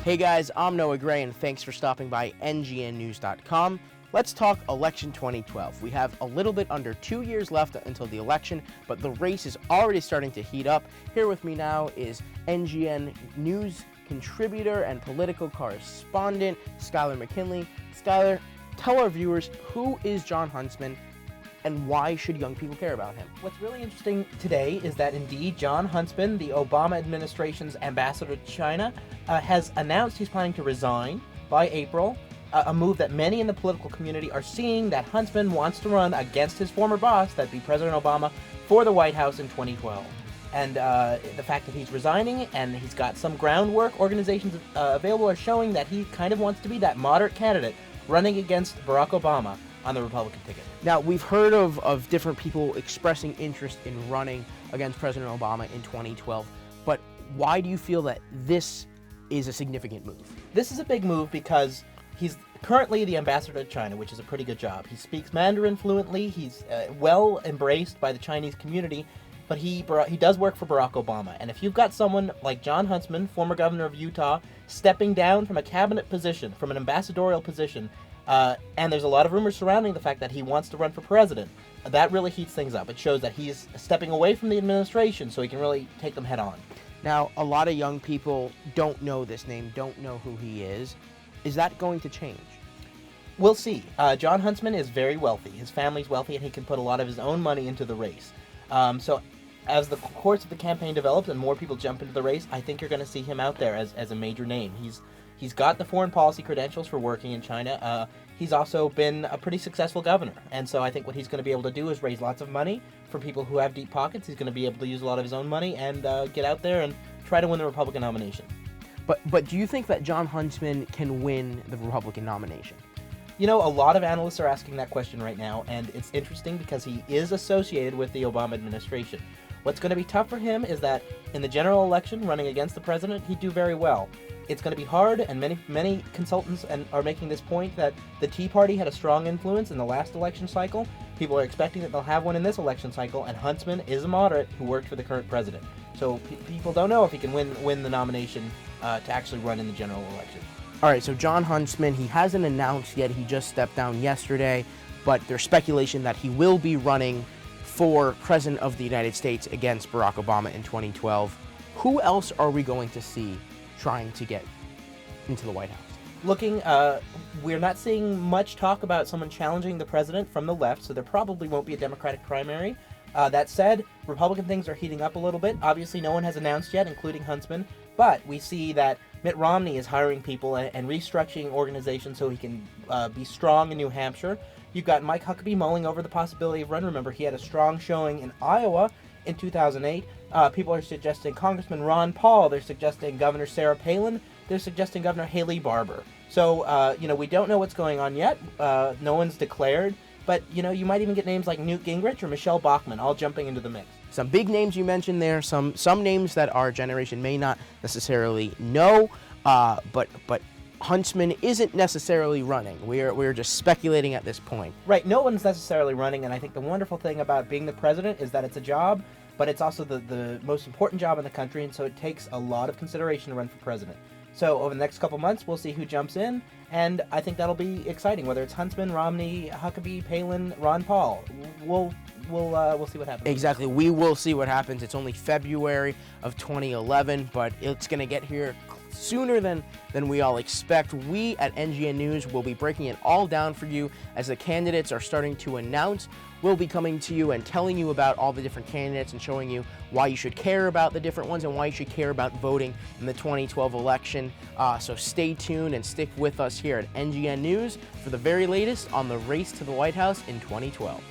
Hey guys, I'm Noah Gray, and thanks for stopping by NGNnews.com. Let's talk election 2012. We have a little bit under 2 years left until the election, but the race is already starting to heat up. Here with me now is NGN News contributor and political correspondent, Skylar McKinley. Skylar, tell our viewers, who is Jon Huntsman and why should young people care about him? What's really interesting today is that indeed Jon Huntsman, the Obama administration's ambassador to China, has announced he's planning to resign by April, a move that many in the political community are seeing, that Huntsman wants to run against his former boss, that'd be President Obama, for the White House in 2012. And the fact that he's resigning and he's got some groundwork, organizations available are showing that he kind of wants to be that moderate candidate running against Barack Obama on the Republican ticket. Now, we've heard of different people expressing interest in running against President Obama in 2012, but why do you feel that this is a significant move? This is a big move because he's currently the ambassador to China, which is a pretty good job. He speaks Mandarin fluently, he's well embraced by the Chinese community, but he does work for Barack Obama. And if you've got someone like Jon Huntsman, former governor of Utah, stepping down from a cabinet position, from an ambassadorial position, and there's a lot of rumors surrounding the fact that he wants to run for president, that really heats things up. It shows that he's stepping away from the administration so he can really take them head on. Now, a lot of young people don't know this name, don't know who he is. Is that going to change? We'll see. Jon Huntsman is very wealthy. His family's wealthy, and he can put a lot of his own money into the race. So as the course of the campaign develops and more people jump into the race, I think you're going to see him out there as a major name. He's got the foreign policy credentials for working in China. He's also been a pretty successful governor. And so I think what he's going to be able to do is raise lots of money for people who have deep pockets. He's going to be able to use a lot of his own money and get out there and try to win the Republican nomination. But do you think that Jon Huntsman can win the Republican nomination? You know, a lot of analysts are asking that question right now, and it's interesting because he is associated with the Obama administration. What's going to be tough for him is that in the general election, running against the president, he'd do very well. It's going to be hard, and many consultants are making this point that the Tea Party had a strong influence in the last election cycle. People are expecting that they'll have one in this election cycle, and Huntsman is a moderate who worked for the current president. So people don't know if he can win the nomination to actually run in the general election. All right, so Jon Huntsman, he hasn't announced yet. He just stepped down yesterday, but there's speculation that he will be running for President of the United States against Barack Obama in 2012. Who else are we going to see trying to get into the White House? We're not seeing much talk about someone challenging the president from the left, so there probably won't be a Democratic primary. That said, Republican things are heating up a little bit. Obviously, no one has announced yet, including Huntsman, but we see that Mitt Romney is hiring people and restructuring organizations so he can be strong in New Hampshire. You've got Mike Huckabee mulling over the possibility of run. Remember, he had a strong showing in Iowa in 2008. People are suggesting Congressman Ron Paul. They're suggesting Governor Sarah Palin. They're suggesting Governor Haley Barbour. So, we don't know what's going on yet. No one's declared. But, you might even get names like Newt Gingrich or Michelle Bachmann all jumping into the mix. Some big names you mentioned there, some names that our generation may not necessarily know, but Huntsman isn't necessarily running. We're just speculating at this point. Right, no one's necessarily running, and I think the wonderful thing about being the president is that it's a job, but it's also the most important job in the country, and so it takes a lot of consideration to run for president. So over the next couple months, we'll see who jumps in, and I think that'll be exciting. Whether it's Huntsman, Romney, Huckabee, Palin, Ron Paul, we'll see what happens. Exactly, we will see what happens. It's only February of 2011, but it's going to get here sooner than we all expect. We at NGN News will be breaking it all down for you as the candidates are starting to announce. We'll be coming to you and telling you about all the different candidates and showing you why you should care about the different ones and why you should care about voting in the 2012 election. So stay tuned and stick with us here at NGN News for the very latest on the race to the White House in 2012.